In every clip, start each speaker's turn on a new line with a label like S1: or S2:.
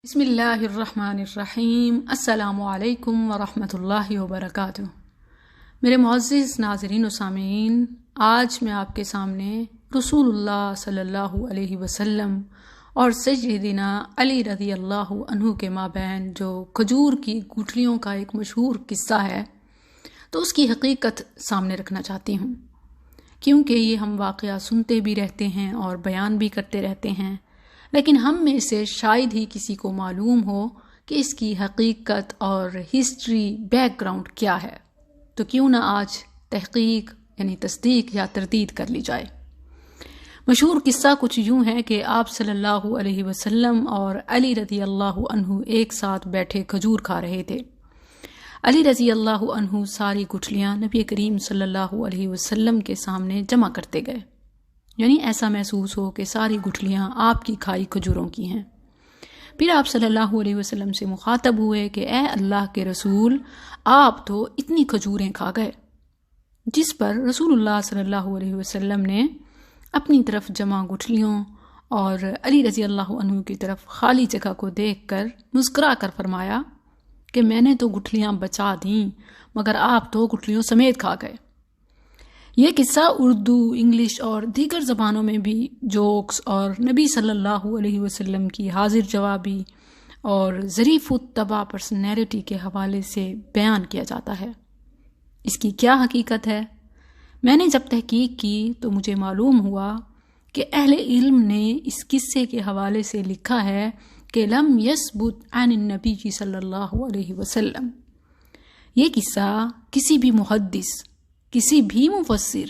S1: بسم اللہ الرحمن الرحیم۔ السلام علیکم ورحمۃ اللہ وبرکاتہ۔ میرے معزز ناظرین و سامعین، آج میں آپ کے سامنے رسول اللہ صلی اللہ علیہ وسلم اور سیدنا علی رضی اللہ عنہ کے مابین جو کھجور کی گٹھلیوں کا ایک مشہور قصہ ہے تو اس کی حقیقت سامنے رکھنا چاہتی ہوں، کیونکہ یہ ہم واقعہ سنتے بھی رہتے ہیں اور بیان بھی کرتے رہتے ہیں، لیکن ہم میں سے شاید ہی کسی کو معلوم ہو کہ اس کی حقیقت اور ہسٹری بیک گراؤنڈ کیا ہے۔ تو کیوں نہ آج تحقیق یعنی تصدیق یا تردید کر لی جائے۔ مشہور قصہ کچھ یوں ہے کہ آپ صلی اللہ علیہ وسلم اور علی رضی اللہ عنہ ایک ساتھ بیٹھے کھجور کھا رہے تھے۔ علی رضی اللہ عنہ ساری گٹھلیاں نبی کریم صلی اللہ علیہ وسلم کے سامنے جمع کرتے گئے، یعنی ایسا محسوس ہو کہ ساری گٹھلیاں آپ کی کھائی کھجوروں کی ہیں۔ پھر آپ صلی اللہ علیہ وسلم سے مخاطب ہوئے کہ اے اللہ کے رسول، آپ تو اتنی کھجوریں کھا گئے، جس پر رسول اللہ صلی اللہ علیہ وسلم نے اپنی طرف جمع گٹھلیوں اور علی رضی اللہ عنہ کی طرف خالی جگہ کو دیکھ کر مسکرا کر فرمایا کہ میں نے تو گٹھلیاں بچا دیں مگر آپ تو گٹھلیوں سمیت کھا گئے۔ یہ قصہ اردو، انگلش اور دیگر زبانوں میں بھی جوکس اور نبی صلی اللہ علیہ وسلم کی حاضر جوابی اور ظریف الطبع پرسنالٹی کے حوالے سے بیان کیا جاتا ہے۔ اس کی کیا حقیقت ہے؟ میں نے جب تحقیق کی تو مجھے معلوم ہوا کہ اہل علم نے اس قصے کے حوالے سے لکھا ہے کہ لم یثبت عن النبی صلی اللہ علیہ وسلم۔ یہ قصہ کسی بھی محدث، کسی بھی مفسر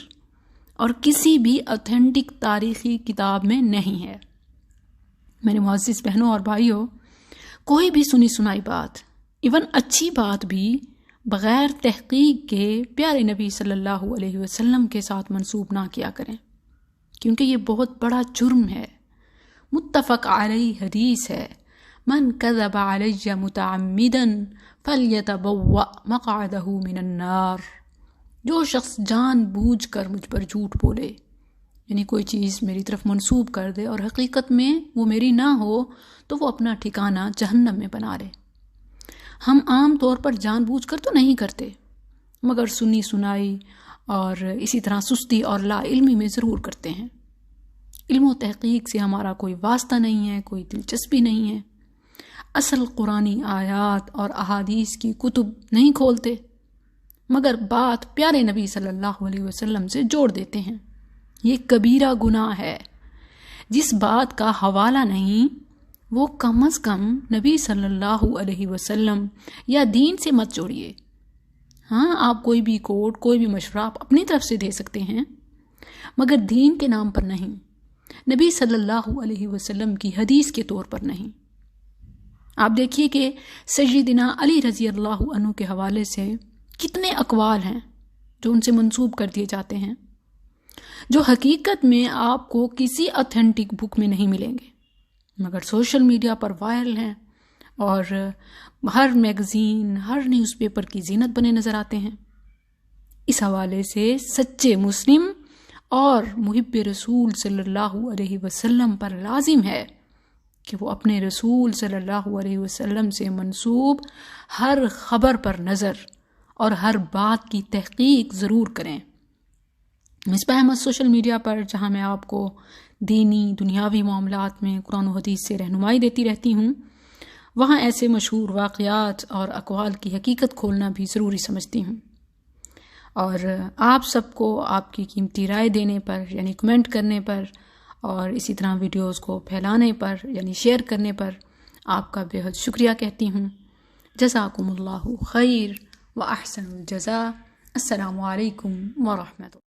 S1: اور کسی بھی اتھینٹک تاریخی کتاب میں نہیں ہے۔ میرے معزز بہنوں اور بھائیوں، کوئی بھی سنی سنائی بات، ایون اچھی بات بھی بغیر تحقیق کے پیارے نبی صلی اللہ علیہ وسلم کے ساتھ منسوب نہ کیا کریں، کیونکہ یہ بہت بڑا جرم ہے۔ متفق علیہ حدیث ہے، من کذب علی متعمدا فلیتبوأ مقعدہ من النار۔ جو شخص جان بوجھ کر مجھ پر جھوٹ بولے، یعنی کوئی چیز میری طرف منسوب کر دے اور حقیقت میں وہ میری نہ ہو، تو وہ اپنا ٹھکانہ جہنم میں بنا لے۔ ہم عام طور پر جان بوجھ کر تو نہیں کرتے، مگر سنی سنائی اور اسی طرح سستی اور لا علمی میں ضرور کرتے ہیں۔ علم و تحقیق سے ہمارا کوئی واسطہ نہیں ہے، کوئی دلچسپی نہیں ہے۔ اصل قرآنی آیات اور احادیث کی کتب نہیں کھولتے، مگر بات پیارے نبی صلی اللہ علیہ وسلم سے جوڑ دیتے ہیں۔ یہ کبیرہ گناہ ہے۔ جس بات کا حوالہ نہیں، وہ کم از کم نبی صلی اللہ علیہ وسلم یا دین سے مت جوڑیے۔ ہاں، آپ کوئی بھی کوٹ، کوئی بھی مشورہ آپ اپنی طرف سے دے سکتے ہیں، مگر دین کے نام پر نہیں، نبی صلی اللہ علیہ وسلم کی حدیث کے طور پر نہیں۔ آپ دیکھیے کہ سیدنا علی رضی اللہ عنہ کے حوالے سے کتنے اقوال ہیں جو ان سے منسوب کر دیے جاتے ہیں، جو حقیقت میں آپ کو کسی اتھینٹک بک میں نہیں ملیں گے، مگر سوشل میڈیا پر وائرل ہیں اور ہر میگزین، ہر نیوز پیپر کی زینت بنے نظر آتے ہیں۔ اس حوالے سے سچے مسلم اور محب رسول صلی اللہ علیہ وسلم پر لازم ہے کہ وہ اپنے رسول صلی اللہ علیہ وسلم سے منسوب ہر خبر پر نظر اور ہر بات کی تحقیق ضرور کریں۔ مصباح احمد سوشل میڈیا پر، جہاں میں آپ کو دینی دنیاوی معاملات میں قرآن و حدیث سے رہنمائی دیتی رہتی ہوں، وہاں ایسے مشہور واقعات اور اقوال کی حقیقت کھولنا بھی ضروری سمجھتی ہوں۔ اور آپ سب کو آپ کی قیمتی رائے دینے پر یعنی کمنٹ کرنے پر اور اسی طرح ویڈیوز کو پھیلانے پر یعنی شیئر کرنے پر آپ کا بے حد شکریہ کہتی ہوں۔ جزاکم اللہ خیر و احسن الجزاء۔ السلام علیکم ورحمۃ اللہ۔